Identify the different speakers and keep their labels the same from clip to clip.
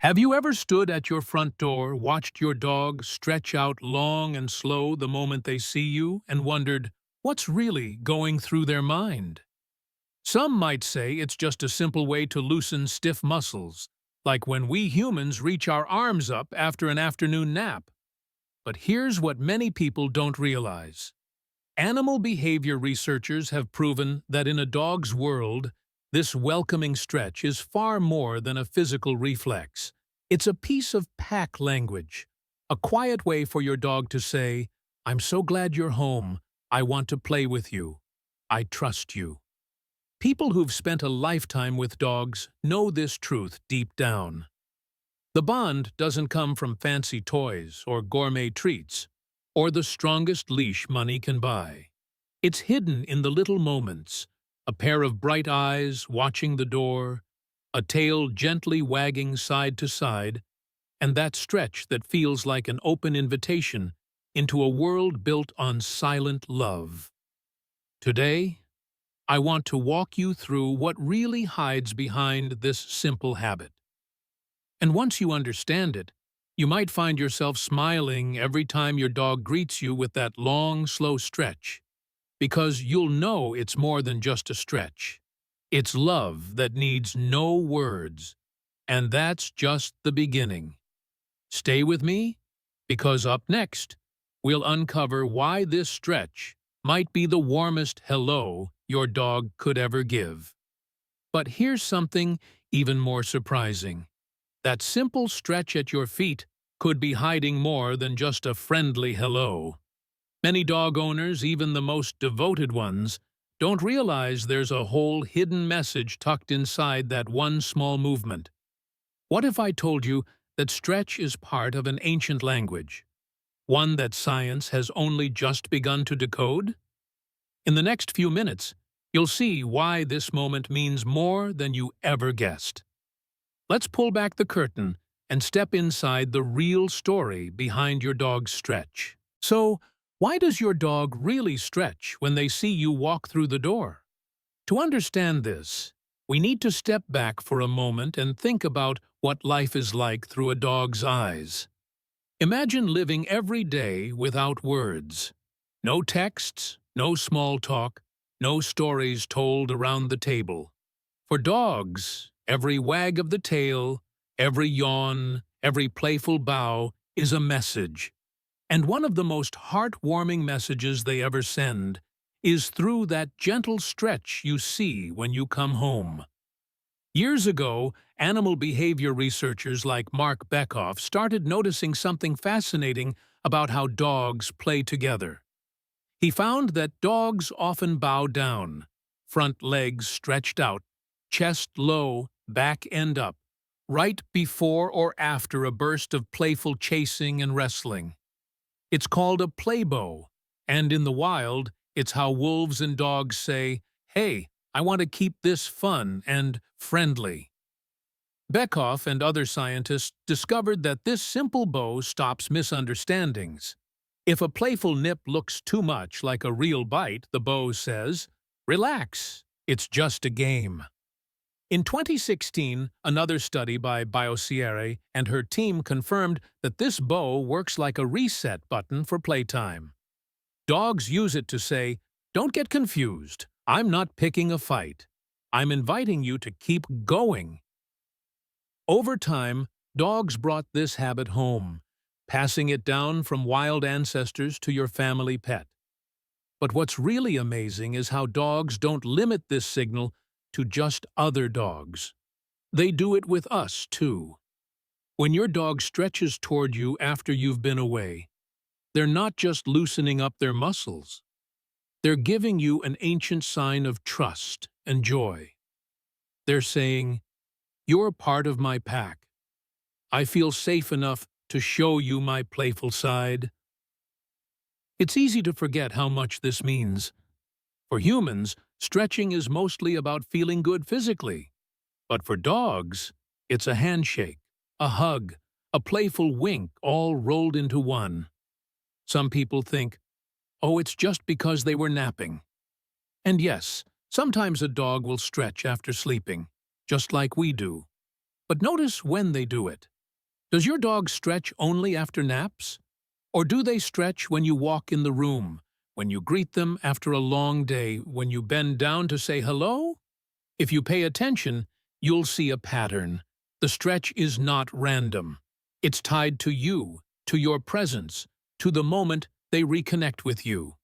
Speaker 1: Have you ever stood at your front door, watched your dog stretch out long and slow the moment they see you, and wondered, what's really going through their mind? Some might say it's just a simple way to loosen stiff muscles, like when we humans reach our arms up after an afternoon nap. But here's what many people don't realize. Animal behavior researchers have proven that in a dog's world, this welcoming stretch is far more than a physical reflex. It's a piece of pack language, a quiet way for your dog to say, "I'm so glad you're home. I want to play with you. I trust you." People who've spent a lifetime with dogs know this truth deep down. The bond doesn't come from fancy toys or gourmet treats, or the strongest leash money can buy. It's hidden in the little moments, a pair of bright eyes watching the door, a tail gently wagging side to side, and that stretch that feels like an open invitation into a world built on silent love. Today, I want to walk you through what really hides behind this simple habit. And once you understand it, you might find yourself smiling every time your dog greets you with that long, slow stretch, because you'll know it's more than just a stretch. It's love that needs no words, and that's just the beginning. Stay with me, because up next, we'll uncover why this stretch might be the warmest hello your dog could ever give. But here's something even more surprising. That simple stretch at your feet could be hiding more than just a friendly hello. Many dog owners, even the most devoted ones, don't realize there's a whole hidden message tucked inside that one small movement. What if I told you that stretch is part of an ancient language, one that science has only just begun to decode? In the next few minutes, you'll see why this moment means more than you ever guessed. Let's pull back the curtain and step inside the real story behind your dog's stretch. So, why does your dog really stretch when they see you walk through the door? To understand this, we need to step back for a moment and think about what life is like through a dog's eyes. Imagine living every day without words. No texts, no small talk, no stories told around the table. For dogs, every wag of the tail, every yawn, every playful bow is a message. And one of the most heartwarming messages they ever send is through that gentle stretch you see when you come home. Years ago, animal behavior researchers like Mark Bekoff started noticing something fascinating about how dogs play together. He found that dogs often bow down, front legs stretched out, chest low, back end up, right before or after a burst of playful chasing and wrestling. It's called a play bow, and in the wild, it's how wolves and dogs say, "Hey, I want to keep this fun and friendly." Bekoff and other scientists discovered that this simple bow stops misunderstandings. If a playful nip looks too much like a real bite, the bow says, "Relax, it's just a game." In 2016, another study by Biosiere and her team confirmed that this bow works like a reset button for playtime. Dogs use it to say, "Don't get confused. I'm not picking a fight. I'm inviting you to keep going." Over time, dogs brought this habit home, passing it down from wild ancestors to your family pet. But what's really amazing is how dogs don't limit this signal to just other dogs. They do it with us, too. When your dog stretches toward you after you've been away, they're not just loosening up their muscles. They're giving you an ancient sign of trust and joy. They're saying, "You're part of my pack. I feel safe enough to show you my playful side." It's easy to forget how much this means. For humans, stretching is mostly about feeling good physically. But for dogs, it's a handshake, a hug, a playful wink all rolled into one. Some people think, oh, it's just because they were napping. And yes, sometimes a dog will stretch after sleeping, just like we do. But notice when they do it. Does your dog stretch only after naps? Or do they stretch when you walk in the room, when you greet them after a long day, when you bend down to say hello? If you pay attention, you'll see a pattern. The stretch is not random. It's tied to you, to your presence, to the moment they reconnect with you.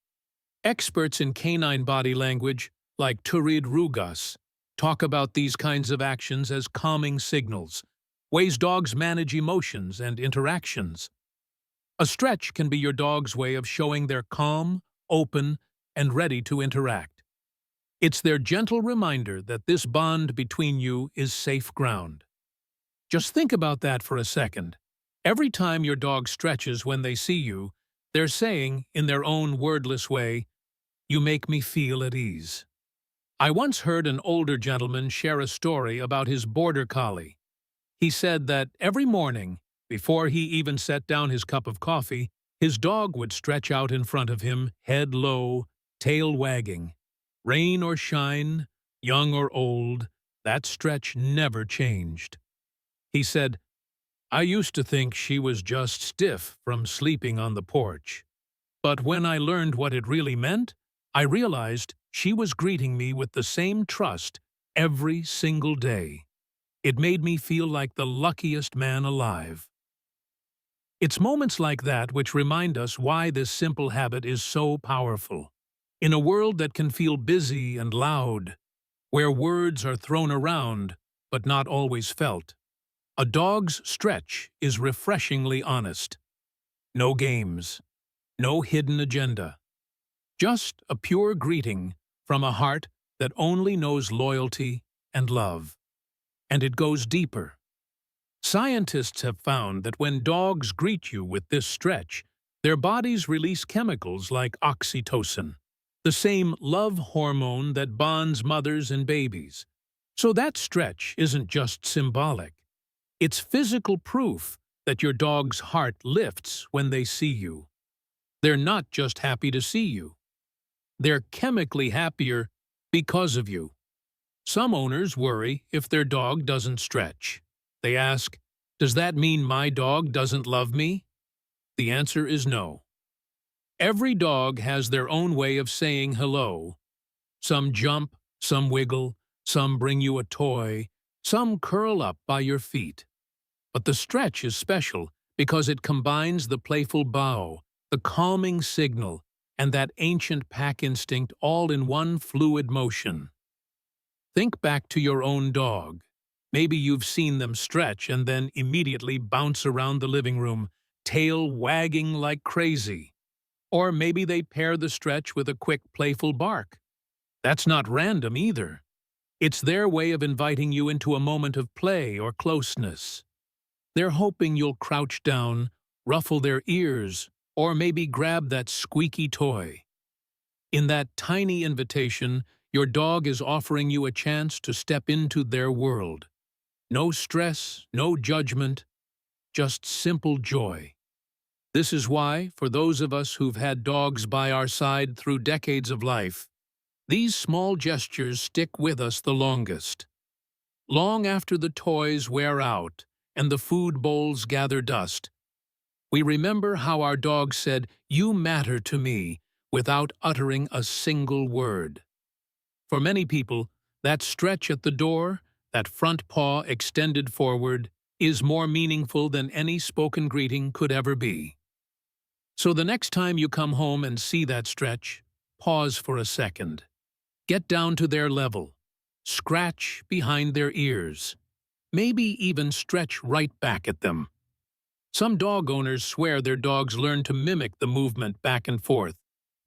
Speaker 1: Experts in canine body language, like Turid Rugas, talk about these kinds of actions as calming signals, ways dogs manage emotions and interactions. A stretch can be your dog's way of showing they're calm, open, and ready to interact. It's their gentle reminder that this bond between you is safe ground. Just think about that for a second. Every time your dog stretches when they see you, they're saying, in their own wordless way, "You make me feel at ease." I once heard an older gentleman share a story about his border collie. He said that every morning, before he even set down his cup of coffee, his dog would stretch out in front of him, head low, tail wagging. Rain or shine, young or old, that stretch never changed. He said, "I used to think she was just stiff from sleeping on the porch. But when I learned what it really meant, I realized she was greeting me with the same trust every single day. It made me feel like the luckiest man alive." It's moments like that which remind us why this simple habit is so powerful. In a world that can feel busy and loud, where words are thrown around but not always felt, a dog's stretch is refreshingly honest. No games, no hidden agenda. Just a pure greeting from a heart that only knows loyalty and love. And it goes deeper. Scientists have found that when dogs greet you with this stretch, their bodies release chemicals like oxytocin, the same love hormone that bonds mothers and babies. So that stretch isn't just symbolic. It's physical proof that your dog's heart lifts when they see you. They're not just happy to see you. They're chemically happier because of you. Some owners worry if their dog doesn't stretch. They ask, "Does that mean my dog doesn't love me?" The answer is no. Every dog has their own way of saying hello. Some jump, some wiggle, some bring you a toy, some curl up by your feet. But the stretch is special because it combines the playful bow, the calming signal, and that ancient pack instinct all in one fluid motion. Think back to your own dog. Maybe you've seen them stretch and then immediately bounce around the living room, tail wagging like crazy. Or maybe they pair the stretch with a quick, playful bark. That's not random either. It's their way of inviting you into a moment of play or closeness. They're hoping you'll crouch down, ruffle their ears, or maybe grab that squeaky toy. In that tiny invitation, your dog is offering you a chance to step into their world. No stress, no judgment, just simple joy. This is why, for those of us who've had dogs by our side through decades of life, these small gestures stick with us the longest. Long after the toys wear out and the food bowls gather dust, we remember how our dog said, "You matter to me," without uttering a single word. For many people, that stretch at the door, that front paw extended forward, is more meaningful than any spoken greeting could ever be. So the next time you come home and see that stretch, pause for a second. Get down to their level. Scratch behind their ears. Maybe even stretch right back at them. Some dog owners swear their dogs learn to mimic the movement back and forth,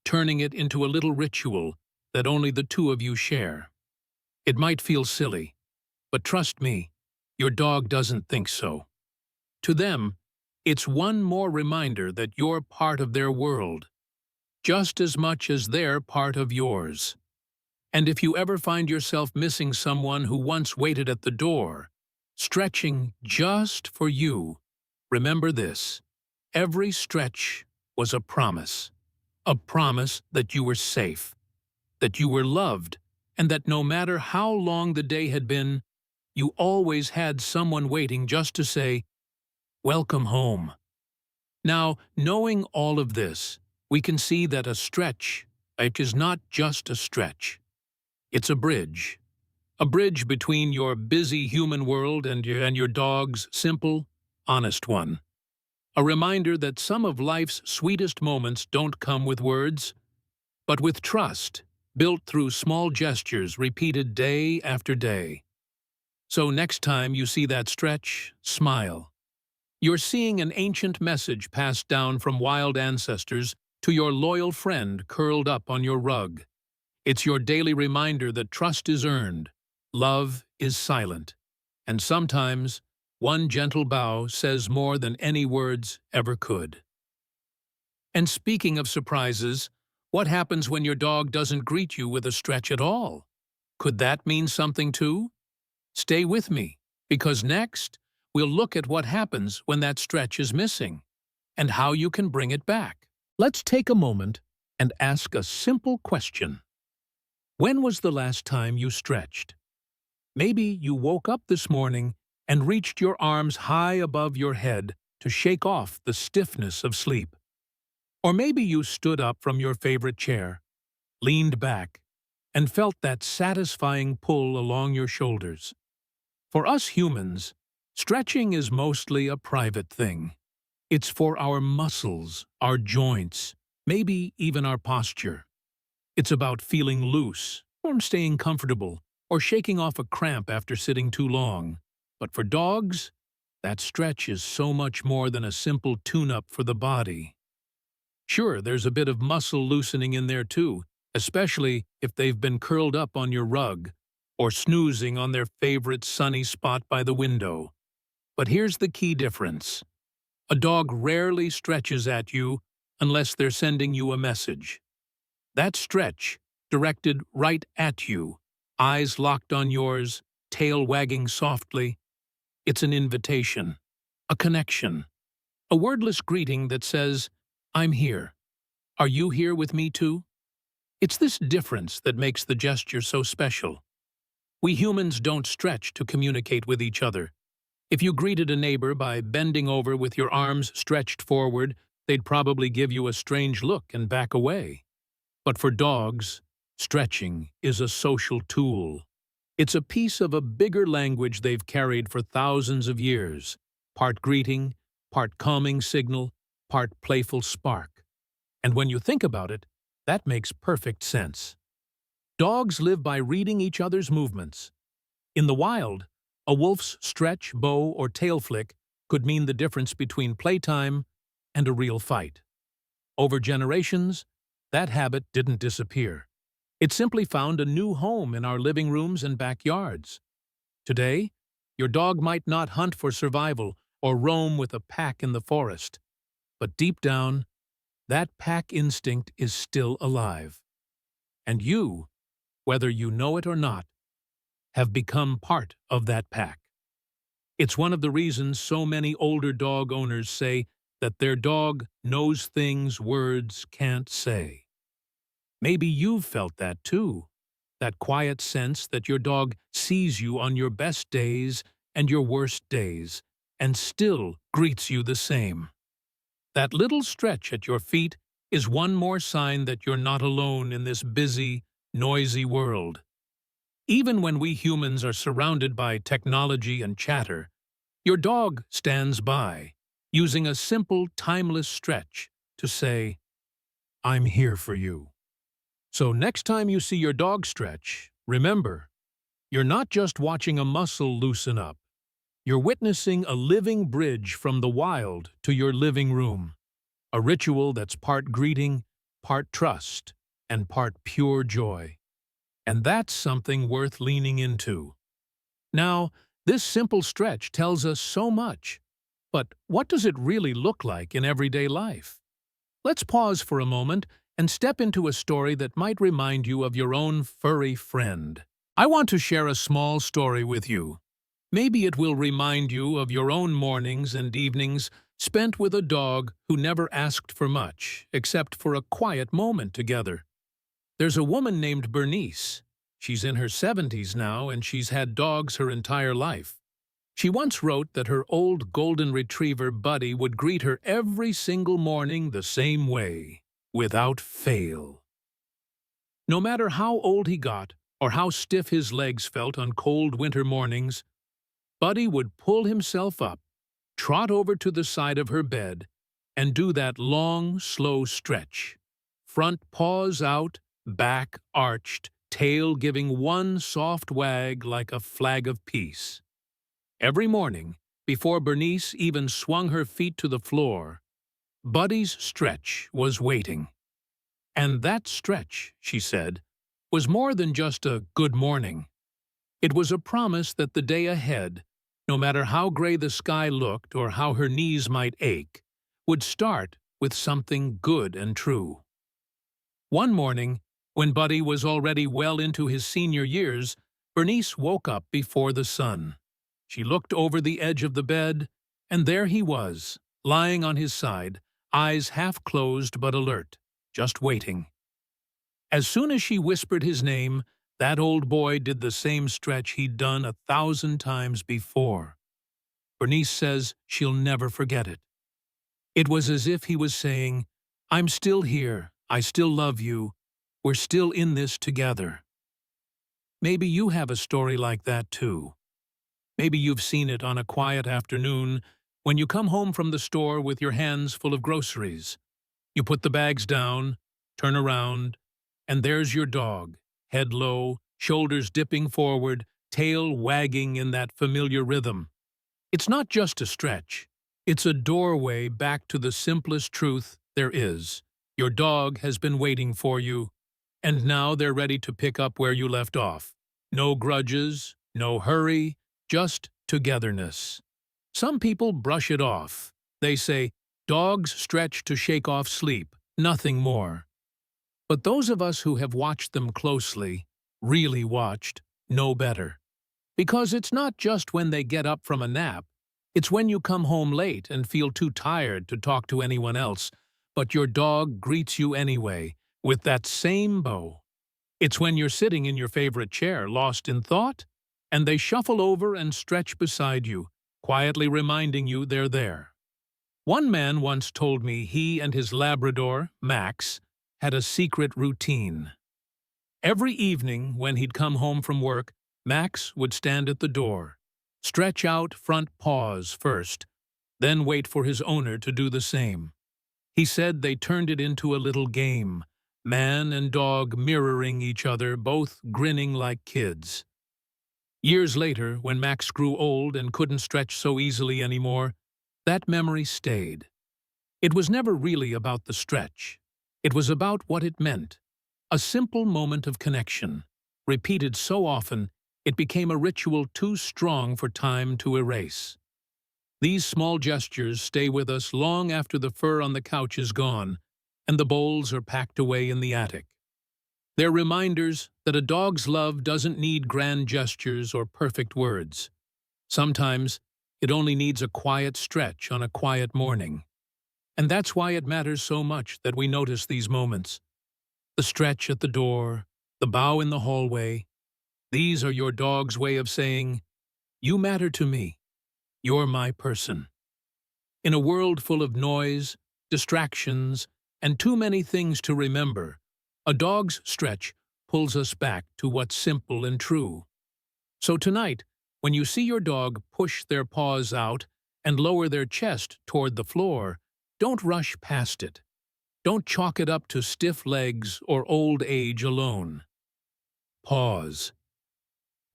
Speaker 1: turning it into a little ritual that only the two of you share. It might feel silly, but trust me, your dog doesn't think so. To them, it's one more reminder that you're part of their world, just as much as they're part of yours. And if you ever find yourself missing someone who once waited at the door, stretching just for you, remember this: every stretch was a promise that you were safe, that you were loved, and that no matter how long the day had been, you always had someone waiting just to say, "Welcome home." Now, knowing all of this, we can see that a stretch is not just a stretch. It's a bridge. A bridge between your busy human world and your dog's simple, honest one. A reminder that some of life's sweetest moments don't come with words, but with trust, built through small gestures repeated day after day. So next time you see that stretch, smile. You're seeing an ancient message passed down from wild ancestors to your loyal friend curled up on your rug. It's your daily reminder that trust is earned, love is silent, and sometimes one gentle bow says more than any words ever could. And speaking of surprises, what happens when your dog doesn't greet you with a stretch at all? Could that mean something too? Stay with me, because next, we'll look at what happens when that stretch is missing, and how you can bring it back. Let's take a moment and ask a simple question. When was the last time you stretched? Maybe you woke up this morning and reached your arms high above your head to shake off the stiffness of sleep. Or maybe you stood up from your favorite chair, leaned back, and felt that satisfying pull along your shoulders. For us humans, stretching is mostly a private thing. It's for our muscles, our joints, maybe even our posture. It's about feeling loose, or staying comfortable, or shaking off a cramp after sitting too long. But for dogs, that stretch is so much more than a simple tune-up for the body. Sure, there's a bit of muscle loosening in there too, especially if they've been curled up on your rug or snoozing on their favorite sunny spot by the window. But here's the key difference. A dog rarely stretches at you unless they're sending you a message. That stretch, directed right at you, eyes locked on yours, tail wagging softly, it's an invitation, a connection, a wordless greeting that says, "I'm here. Are you here with me too?" It's this difference that makes the gesture so special. We humans don't stretch to communicate with each other. If you greeted a neighbor by bending over with your arms stretched forward, they'd probably give you a strange look and back away. But for dogs, stretching is a social tool. It's a piece of a bigger language they've carried for thousands of years, part greeting, part calming signal, part playful spark. And when you think about it, that makes perfect sense. Dogs live by reading each other's movements. In the wild, a wolf's stretch, bow, or tail flick could mean the difference between playtime and a real fight. Over generations, that habit didn't disappear. It simply found a new home in our living rooms and backyards. Today, your dog might not hunt for survival or roam with a pack in the forest. But deep down, that pack instinct is still alive. And you, whether you know it or not, have become part of that pack. It's one of the reasons so many older dog owners say that their dog knows things words can't say. Maybe you've felt that too, that quiet sense that your dog sees you on your best days and your worst days, and still greets you the same. That little stretch at your feet is one more sign that you're not alone in this busy, noisy world. Even when we humans are surrounded by technology and chatter, your dog stands by, using a simple, timeless stretch to say, "I'm here for you." So next time you see your dog stretch, remember, you're not just watching a muscle loosen up. You're witnessing a living bridge from the wild to your living room. A ritual that's part greeting, part trust, and part pure joy. And that's something worth leaning into. Now, this simple stretch tells us so much. But what does it really look like in everyday life? Let's pause for a moment and step into a story that might remind you of your own furry friend. I want to share a small story with you. Maybe it will remind you of your own mornings and evenings spent with a dog who never asked for much, except for a quiet moment together. There's a woman named Bernice. She's in her 70s now, and she's had dogs her entire life. She once wrote that her old golden retriever Buddy would greet her every single morning the same way, without fail. No matter how old he got or how stiff his legs felt on cold winter mornings, Buddy would pull himself up, trot over to the side of her bed, and do that long, slow stretch. Front paws out, back arched, tail giving one soft wag like a flag of peace. Every morning, before Bernice even swung her feet to the floor, Buddy's stretch was waiting. And that stretch, she said, was more than just a good morning. It was a promise that the day ahead, no matter how gray the sky looked or how her knees might ache, would start with something good and true. One morning, when Buddy was already well into his senior years, Bernice woke up before the sun. She looked over the edge of the bed, and there he was, lying on his side, eyes half closed but alert, just waiting. As soon as she whispered his name, that old boy did the same stretch he'd done 1,000 times before. Bernice says she'll never forget it. It was as if he was saying, "I'm still here, I still love you, we're still in this together." Maybe you have a story like that too. Maybe you've seen it on a quiet afternoon when you come home from the store with your hands full of groceries. You put the bags down, turn around, and there's your dog, head low, shoulders dipping forward, tail wagging in that familiar rhythm. It's not just a stretch. It's a doorway back to the simplest truth there is. Your dog has been waiting for you, and now they're ready to pick up where you left off. No grudges, no hurry, just togetherness. Some people brush it off. They say, dogs stretch to shake off sleep, nothing more. But those of us who have watched them closely, really watched, know better. Because it's not just when they get up from a nap, it's when you come home late and feel too tired to talk to anyone else, but your dog greets you anyway, with that same bow. It's when you're sitting in your favorite chair, lost in thought, and they shuffle over and stretch beside you, quietly reminding you they're there. One man once told me he and his Labrador, Max, had a secret routine. Every evening when he'd come home from work, Max would stand at the door, stretch out front paws first, then wait for his owner to do the same. He said they turned it into a little game, man and dog mirroring each other, both grinning like kids. Years later, when Max grew old and couldn't stretch so easily anymore, that memory stayed. It was never really about the stretch. It was about what it meant. A simple moment of connection, repeated so often, it became a ritual too strong for time to erase. These small gestures stay with us long after the fur on the couch is gone and the bowls are packed away in the attic. They're reminders that a dog's love doesn't need grand gestures or perfect words. Sometimes it only needs a quiet stretch on a quiet morning. And that's why it matters so much that we notice these moments. The stretch at the door, the bow in the hallway. These are your dog's way of saying, "You matter to me. You're my person." In a world full of noise, distractions, and too many things to remember, a dog's stretch pulls us back to what's simple and true. So tonight, when you see your dog push their paws out and lower their chest toward the floor, don't rush past it. Don't chalk it up to stiff legs or old age alone. Pause.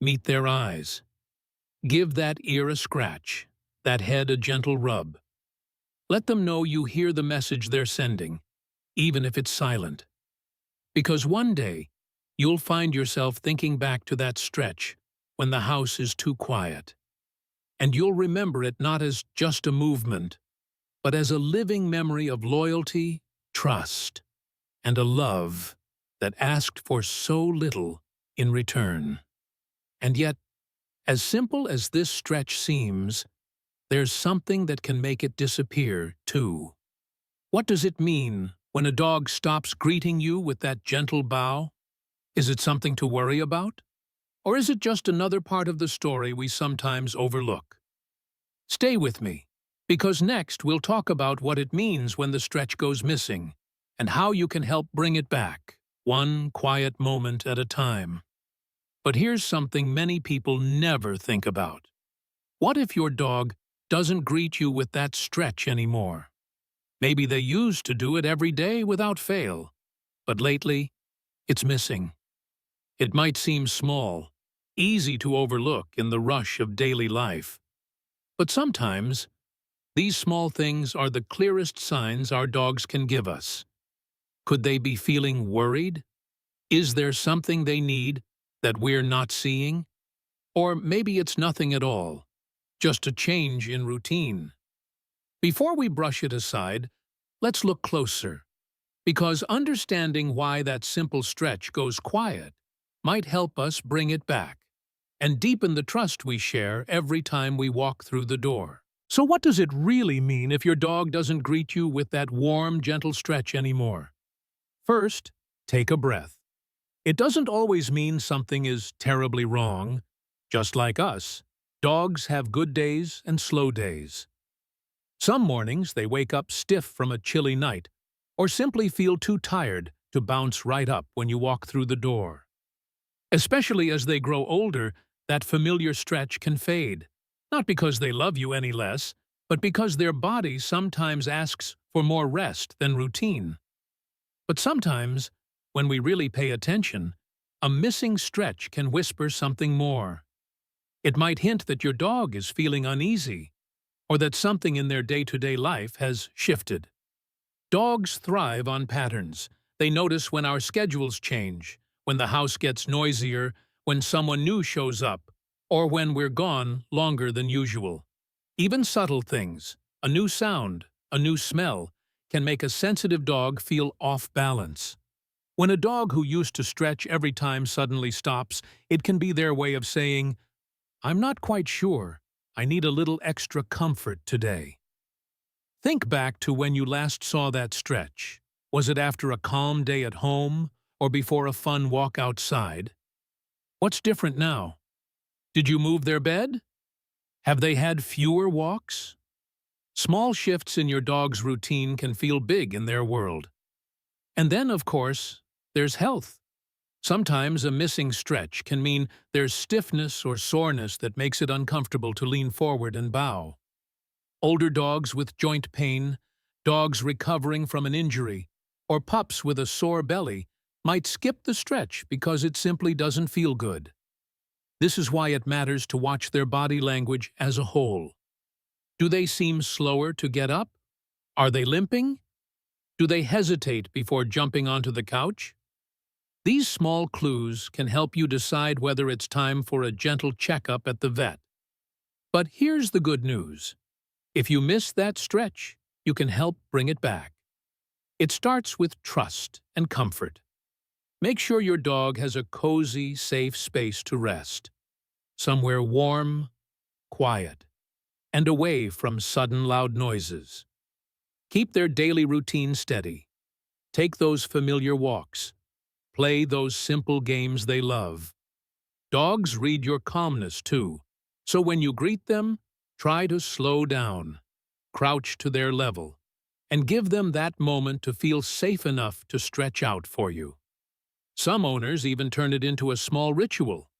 Speaker 1: Meet their eyes. Give that ear a scratch, that head a gentle rub. Let them know you hear the message they're sending, even if it's silent. Because one day, you'll find yourself thinking back to that stretch when the house is too quiet. And you'll remember it not as just a movement, but as a living memory of loyalty, trust, and a love that asked for so little in return. And yet, as simple as this stretch seems, there's something that can make it disappear, too. What does it mean when a dog stops greeting you with that gentle bow? Is it something to worry about? Or is it just another part of the story we sometimes overlook? Stay with me, because next we'll talk about what it means when the stretch goes missing and how you can help bring it back, one quiet moment at a time. But here's something many people never think about. What if your dog doesn't greet you with that stretch anymore? Maybe they used to do it every day without fail, but lately, it's missing. It might seem small, easy to overlook in the rush of daily life. But sometimes, these small things are the clearest signs our dogs can give us. Could they be feeling worried? Is there something they need that we're not seeing? Or maybe it's nothing at all, just a change in routine. Before we brush it aside, let's look closer, because understanding why that simple stretch goes quiet might help us bring it back and deepen the trust we share every time we walk through the door. So what does it really mean if your dog doesn't greet you with that warm, gentle stretch anymore? First, take a breath. It doesn't always mean something is terribly wrong. Just like us, dogs have good days and slow days. Some mornings they wake up stiff from a chilly night, or simply feel too tired to bounce right up when you walk through the door. Especially as they grow older, that familiar stretch can fade, not because they love you any less, but because their body sometimes asks for more rest than routine. But sometimes, when we really pay attention, a missing stretch can whisper something more. It might hint that your dog is feeling uneasy, or that something in their day-to-day life has shifted. Dogs thrive on patterns. They notice when our schedules change, when the house gets noisier, when someone new shows up, or when we're gone longer than usual. Even subtle things, a new sound, a new smell, can make a sensitive dog feel off balance. When a dog who used to stretch every time suddenly stops, it can be their way of saying, "I'm not quite sure. I need a little extra comfort today." Think back to when you last saw that stretch. Was it after a calm day at home or before a fun walk outside? What's different now? Did you move their bed? Have they had fewer walks? Small shifts in your dog's routine can feel big in their world. And then, of course, there's health. Sometimes a missing stretch can mean there's stiffness or soreness that makes it uncomfortable to lean forward and bow. Older dogs with joint pain, dogs recovering from an injury, or pups with a sore belly might skip the stretch because it simply doesn't feel good. This is why it matters to watch their body language as a whole. Do they seem slower to get up? Are they limping? Do they hesitate before jumping onto the couch? These small clues can help you decide whether it's time for a gentle checkup at the vet. But here's the good news. If you miss that stretch, you can help bring it back. It starts with trust and comfort. Make sure your dog has a cozy, safe space to rest. Somewhere warm, quiet, and away from sudden loud noises. Keep their daily routine steady. Take those familiar walks. Play those simple games they love. Dogs read your calmness too, so when you greet them, try to slow down, crouch to their level, and give them that moment to feel safe enough to stretch out for you. Some owners even turn it into a small ritual,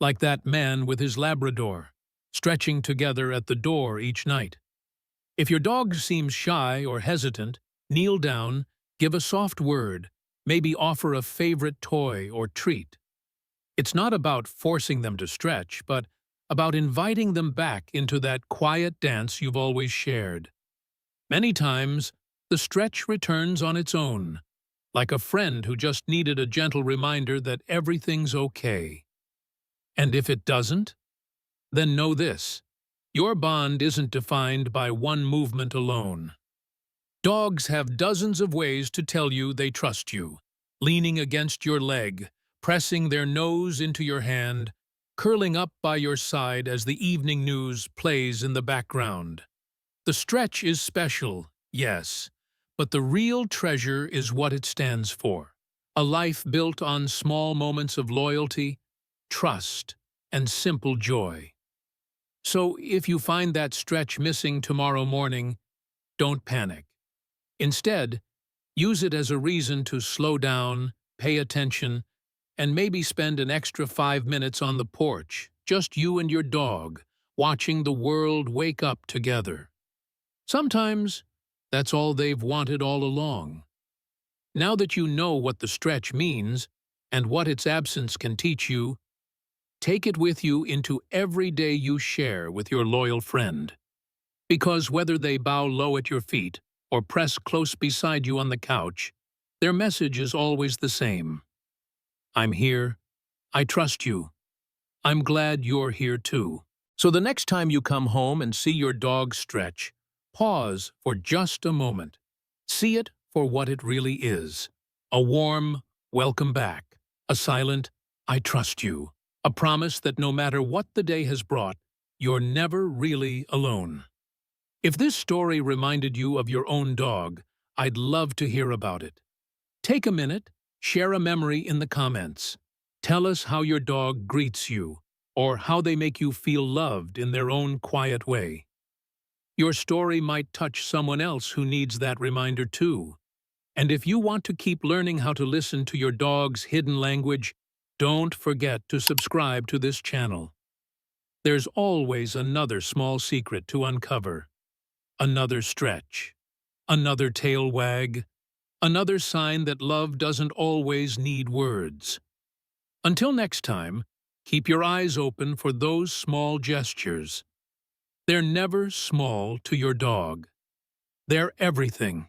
Speaker 1: like that man with his Labrador, stretching together at the door each night. If your dog seems shy or hesitant, kneel down, give a soft word, maybe offer a favorite toy or treat. It's not about forcing them to stretch, but about inviting them back into that quiet dance you've always shared. Many times, the stretch returns on its own, like a friend who just needed a gentle reminder that everything's okay. And if it doesn't, then know this: your bond isn't defined by one movement alone. Dogs have dozens of ways to tell you they trust you. Leaning against your leg, pressing their nose into your hand, curling up by your side as the evening news plays in the background. The stretch is special, yes, but the real treasure is what it stands for. A life built on small moments of loyalty, trust, and simple joy. So if you find that stretch missing tomorrow morning, don't panic. Instead, use it as a reason to slow down, pay attention, and maybe spend an extra 5 minutes on the porch, just you and your dog, watching the world wake up together. Sometimes, that's all they've wanted all along. Now that you know what the stretch means and what its absence can teach you, take it with you into every day you share with your loyal friend. Because whether they bow low at your feet or press close beside you on the couch, their message is always the same. I'm here. I trust you. I'm glad you're here too. So the next time you come home and see your dog stretch, pause for just a moment. See it for what it really is. A warm, welcome back. A silent, I trust you. A promise that no matter what the day has brought, you're never really alone. If this story reminded you of your own dog, I'd love to hear about it. Take a minute, share a memory in the comments. Tell us how your dog greets you, or how they make you feel loved in their own quiet way. Your story might touch someone else who needs that reminder too. And if you want to keep learning how to listen to your dog's hidden language, don't forget to subscribe to this channel. There's always another small secret to uncover. Another stretch. Another tail wag. Another sign that love doesn't always need words. Until next time, keep your eyes open for those small gestures. They're never small to your dog. They're everything.